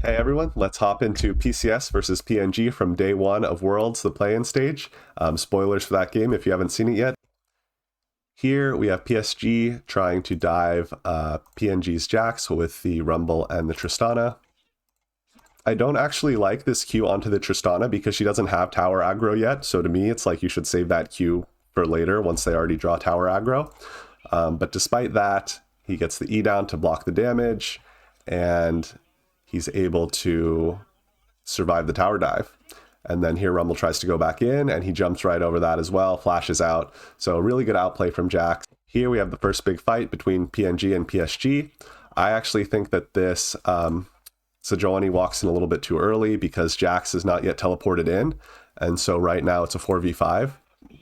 Hey everyone, let's hop into PCS versus PNG from day one of Worlds, the play-in stage. Spoilers for that game if you haven't seen it yet. Here we have PSG trying to dive PNG's Jax with the Rumble and the Tristana. I don't actually like this Q onto the Tristana because she doesn't have tower aggro yet, so to me it's like you should save that Q for later once they already draw tower aggro. But despite that, he gets the E down to block the damage, and he's able to survive the tower dive. And then here Rumble tries to go back in, and he jumps right over that as well, flashes out. So really good outplay from Jax. Here we have the first big fight between PNG and PSG. I actually think that this Sejuani walks in a little bit too early because Jax is not yet teleported in. And so right now it's a 4v5.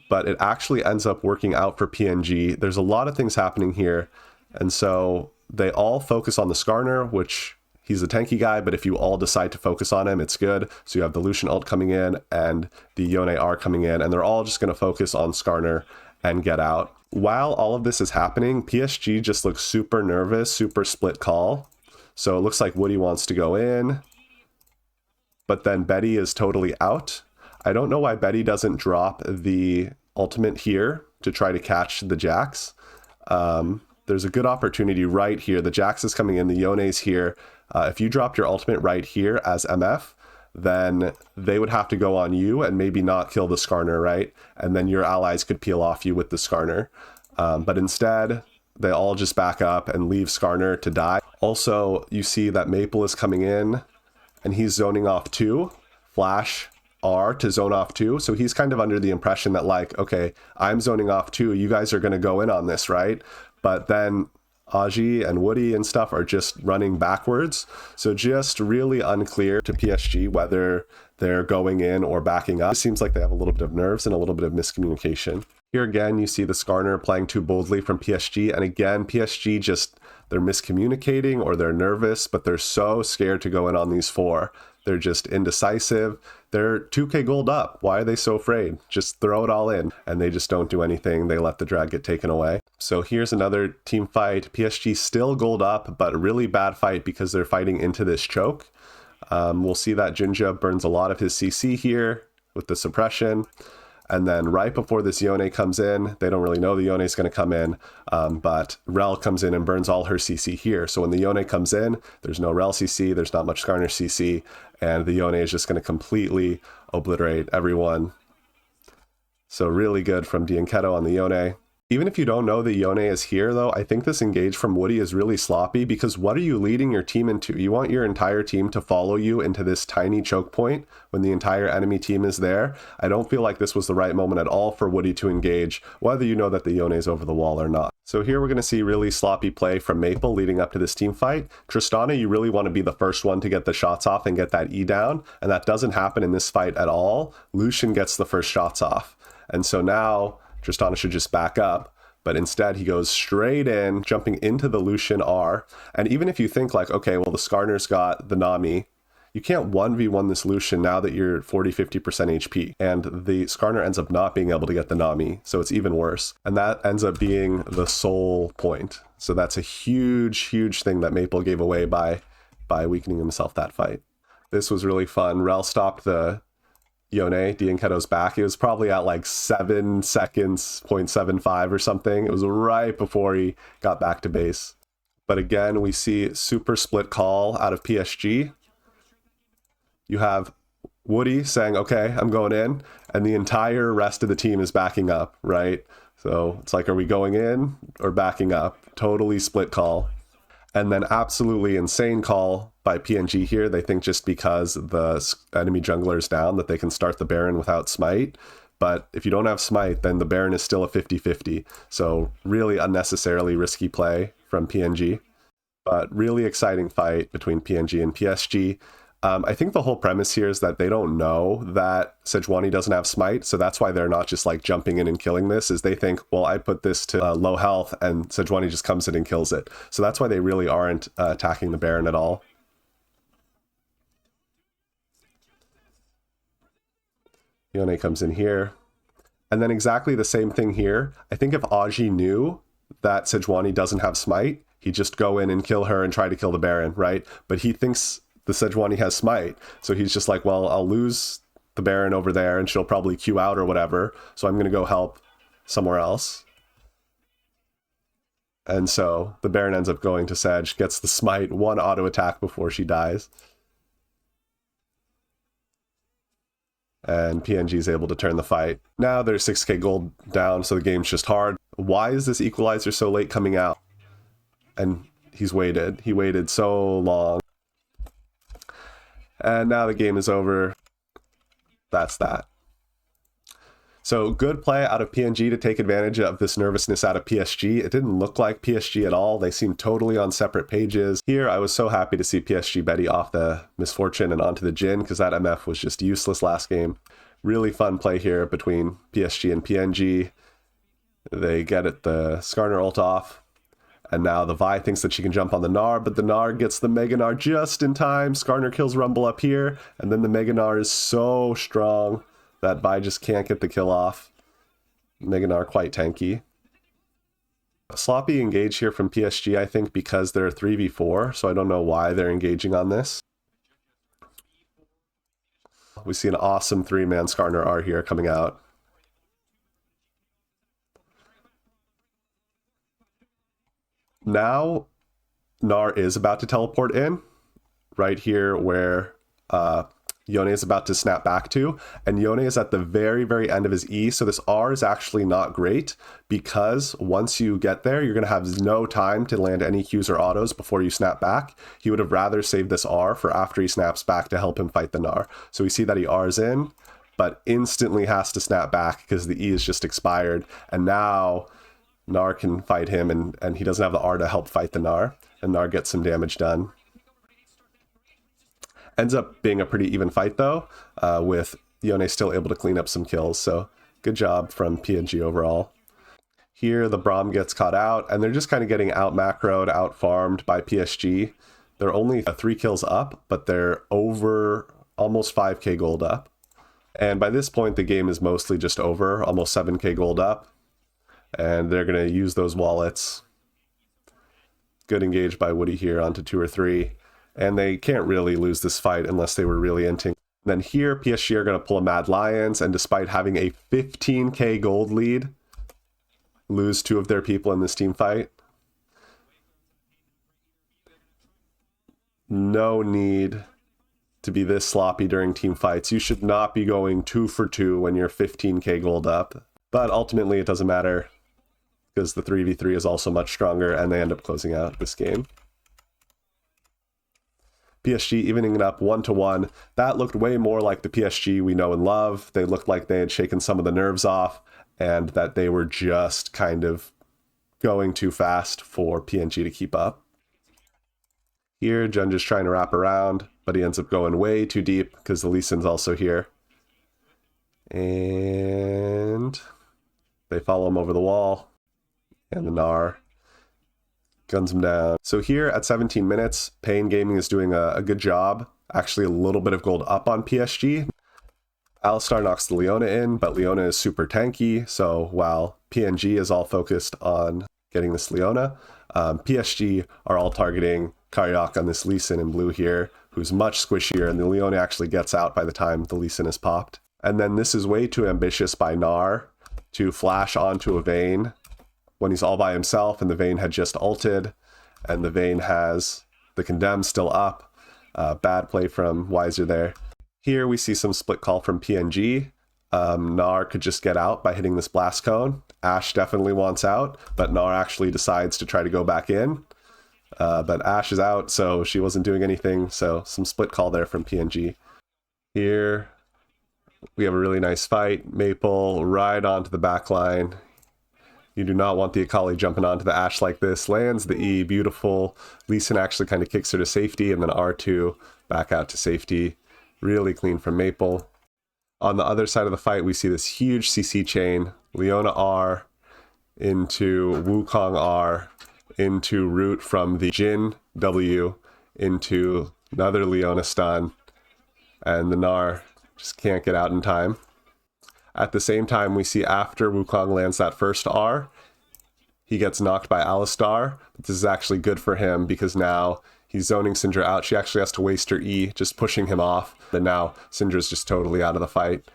But it actually ends up working out for PNG. There's a lot of things happening here. And so they all focus on the Skarner, which he's a tanky guy, but if you all decide to focus on him, it's good. So you have the Lucian ult coming in and the Yone R coming in, and they're all just going to focus on Skarner and get out. While all of this is happening, PSG just looks super nervous, super split call. So it looks like Woody wants to go in, but then Betty is totally out. I don't know why Betty doesn't drop the ultimate here to try to catch the Jax. There's a good opportunity right here. The Jax is coming in, the Yone's here. If you dropped your ultimate right here as MF, then they would have to go on you and maybe not kill the Skarner, right? And then your allies could peel off you with the Skarner. But instead, they all just back up and leave Skarner to die. Also, you see that Maple is coming in, and he's zoning off too. Flash R to zone off too. So he's kind of under the impression that like, okay, I'm zoning off too. You guys are going to go in on this, right? But then Aji and Woody and stuff are just running backwards. So just really unclear to PSG whether they're going in or backing up. It seems like they have a little bit of nerves and a little bit of miscommunication. Here again, you see the Skarner playing too boldly from PSG. And again, PSG just, they're miscommunicating or they're nervous, but they're so scared to go in on these four. They're just indecisive. They're 2k gold up. Why are they so afraid? Just throw it all in. And they just don't do anything. They let the drag get taken away. So here's another team fight. PSG still gold up, but a really bad fight because they're fighting into this choke. We'll see that Jinja burns a lot of his CC here with the suppression. And then right before this Yone comes in, they don't really know the Yone is going to come in, but Rel comes in and burns all her CC here. So when the Yone comes in, there's no Rel CC, there's not much Skarner CC, and the Yone is just going to completely obliterate everyone. So really good from Dianketo on the Yone. Even if you don't know the Yone is here, though, I think this engage from Woody is really sloppy because what are you leading your team into? You want your entire team to follow you into this tiny choke point when the entire enemy team is there. I don't feel like this was the right moment at all for Woody to engage, whether you know that the Yone is over the wall or not. So here we're going to see really sloppy play from Maple leading up to this team fight. Tristana, you really want to be the first one to get the shots off and get that E down, and that doesn't happen in this fight at all. Lucian gets the first shots off. And so now Tristana should just back up, but instead he goes straight in, jumping into the Lucian R. And even if you think like, okay, well, the Skarner's got the Nami, you can't 1v1 this Lucian now that you're 40-50% HP. And the Skarner ends up not being able to get the Nami, so it's even worse. And that ends up being the sole point. So that's a huge, huge thing that Maple gave away by weakening himself that fight. This was really fun. Rel stopped the Yone, Dianketo's back. It was probably at like 7 seconds, 0.75 or something. It was right before he got back to base. But again, we see super split call out of PSG. You have Woody saying, okay, I'm going in, and the entire rest of the team is backing up, right? So it's like, are we going in or backing up? Totally split call. And then absolutely insane call by PNG here. They think just because the enemy jungler is down that they can start the Baron without smite. But if you don't have smite, then the Baron is still a 50-50. So really unnecessarily risky play from PNG. But really exciting fight between PNG and PSG. I think the whole premise here is that they don't know that Sejuani doesn't have smite, so that's why they're not just like jumping in and killing this, is they think, well, I put this to low health and Sejuani just comes in and kills it. So that's why they really aren't attacking the Baron at all. Yone comes in here. And then exactly the same thing here. I think if Aji knew that Sejuani doesn't have smite, he'd just go in and kill her and try to kill the Baron, right? But he thinks the Sejuani has smite. So he's just like, well, I'll lose the Baron over there and she'll probably queue out or whatever. So I'm going to go help somewhere else. And so the Baron ends up going to Sej, gets the smite, one auto attack before she dies. And PNG is able to turn the fight. Now there's 6k gold down, so the game's just hard. Why is this equalizer so late coming out? And he's waited. He waited so long. And now the game is over. That's that. So good play out of PNG to take advantage of this nervousness out of PSG. It didn't look like PSG at all. They seemed totally on separate pages. Here, I was so happy to see PSG Betty off the Misfortune and onto the Jhin, because that MF was just useless last game. Really fun play here between PSG and PNG. They get it, the Skarner ult off. And now the Vi thinks that she can jump on the Gnar, but the Gnar gets the Mega Gnar just in time. Skarner kills Rumble up here, and then the Mega Gnar is so strong that Vi just can't get the kill off. Mega Gnar quite tanky. A sloppy engage here from PSG, I think, because they're 3v4, so I don't know why they're engaging on this. We see an awesome 3-man Skarner R here coming out. Now, Gnar is about to teleport in, right here where Yone is about to snap back to, and Yone is at the very, very end of his E, so this R is actually not great, because once you get there, you're going to have no time to land any Qs or autos before you snap back. He would have rather saved this R for after he snaps back to help him fight the Gnar. So we see that he Rs in, but instantly has to snap back because the E is just expired, and now Gnar can fight him, and he doesn't have the R to help fight the Gnar, and Gnar gets some damage done. Ends up being a pretty even fight, though, with Yone still able to clean up some kills, so good job from PNG overall. Here, the Braum gets caught out, and they're just kind of getting out-macroed, out-farmed by PSG. They're only 3 kills up, but they're over almost 5k gold up. And by this point, the game is mostly just over, almost 7k gold up. And they're going to use those wallets. Good engage by Woody here onto 2 or 3. And they can't really lose this fight unless they were really inting. Then here, PSG are going to pull a Mad Lions, and despite having a 15k gold lead, lose 2 of their people in this team fight. No need to be this sloppy during team fights. You should not be going 2 for 2 when you're 15k gold up. But ultimately, it doesn't matter, because the 3v3 is also much stronger, and they end up closing out this game. PSG evening it up 1-1. That looked way more like the PSG we know and love. They looked like they had shaken some of the nerves off, and that they were just kind of going too fast for PNG to keep up. Here, Jun just trying to wrap around, but he ends up going way too deep because the Lee Sin's also here. And they follow him over the wall, and the Gnar guns him down. So here at 17 minutes, paiN Gaming is doing a good job. Actually, a little bit of gold up on PSG. Alistar knocks the Leona in, but Leona is super tanky, so while PNG is all focused on getting this Leona, PSG are all targeting Karyak on this Lee Sin in blue here, who's much squishier, and the Leona actually gets out by the time the Lee Sin is popped. And then this is way too ambitious by Gnar to flash onto a Vayne when he's all by himself, and the Vayne had just ulted, and the Vayne has the Condemn still up. Bad play from Wiser there. Here we see some split call from PNG. Gnar could just get out by hitting this Blast Cone. Ashe definitely wants out, but Gnar actually decides to try to go back in. But Ashe is out, so she wasn't doing anything, so some split call there from PNG. Here we have a really nice fight. Maple right onto the back line. You do not want the Akali jumping onto the Ashe like this. Lands the E, beautiful. Lee Sin actually kind of kicks her to safety, and then R2 back out to safety. Really clean from Maple. On the other side of the fight, we see this huge CC chain. Leona R into Wukong R into root from the Jhin W into another Leona stun. And the Gnar just can't get out in time. At the same time, we see after Wukong lands that first R, He gets knocked by Alistar. This is actually good for him because now he's zoning Syndra out. She actually has to waste her E, just pushing him off. And now Syndra's just totally out of the fight.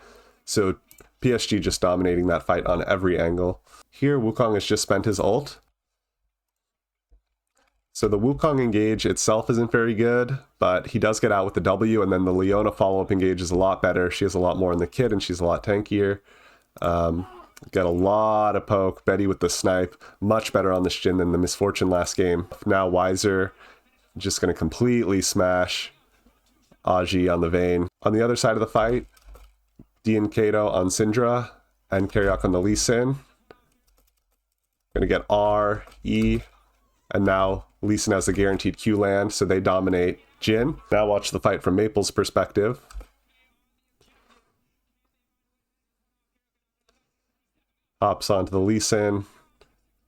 So PSG just dominating that fight on every angle. Here, Wukong has just spent his ult. So the Wukong engage itself isn't very good, but he does get out with the W, and then the Leona follow-up engage is a lot better. She has a lot more in the kit, and she's a lot tankier. Get a lot of poke. Betty with the snipe. Much better on the Shin than the Misfortune last game. Now Wiser just going to completely smash Aji on the Vayne. On the other side of the fight, D and Kato on Syndra, and Karyuk on the Lee Sin. Going to get R, E, and now Lee Sin has a guaranteed Q land, so they dominate Jhin. Now watch the fight from Maple's perspective. Hops onto the Lee Sin,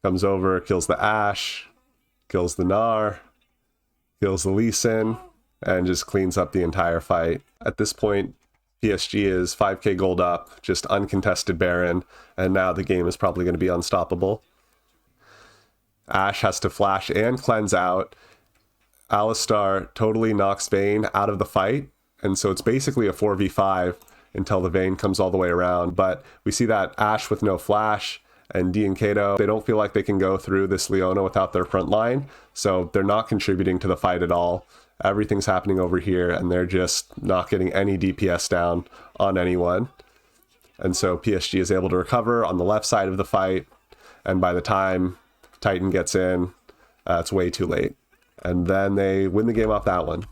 comes over, kills the Ashe, kills the Gnar, kills the Lee Sin, and just cleans up the entire fight. At this point, PSG is 5k gold up, just uncontested Baron, and now the game is probably going to be unstoppable. Ashe has to flash and cleanse out. Alistar totally knocks Vayne out of the fight, and so it's basically a 4v5 until the Vayne comes all the way around. But we see that Ashe with no flash and D and Kato, they don't feel like they can go through this Leona without their front line, so they're not contributing to the fight at all. Everything's happening over here, and they're just not getting any DPS down on anyone. And so PSG is able to recover on the left side of the fight, and by the time Titan gets in, it's way too late. And then they win the game off that one.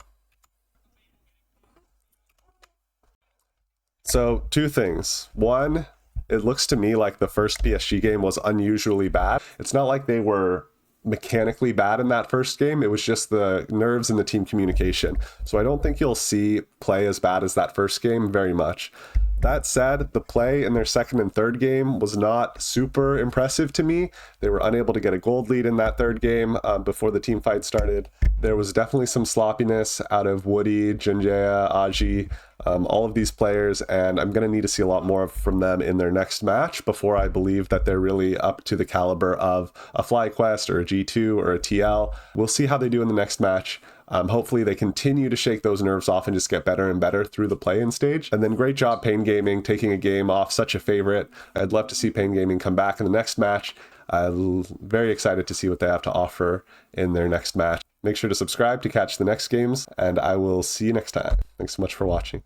So, two things. One, it looks to me like the first PSG game was unusually bad. It's not like they were mechanically bad in that first game. It was just the nerves and the team communication. So I don't think you'll see play as bad as that first game very much. That said, the play in their second and third game was not super impressive to me. They were unable to get a gold lead in that third game before the team fight started. There was definitely some sloppiness out of Woody, Jinjaya, Aji, all of these players, and I'm going to need to see a lot more from them in their next match before I believe that they're really up to the caliber of a FlyQuest or a G2 or a TL. We'll see how they do in the next match. Hopefully they continue to shake those nerves off and just get better and better through the play-in stage. And then great job paiN Gaming taking a game off such a favorite. I'd love to see paiN Gaming come back in the next match. I'm very excited to see what they have to offer in their next match. Make sure to subscribe to catch the next games, and I will see you next time. Thanks so much for watching.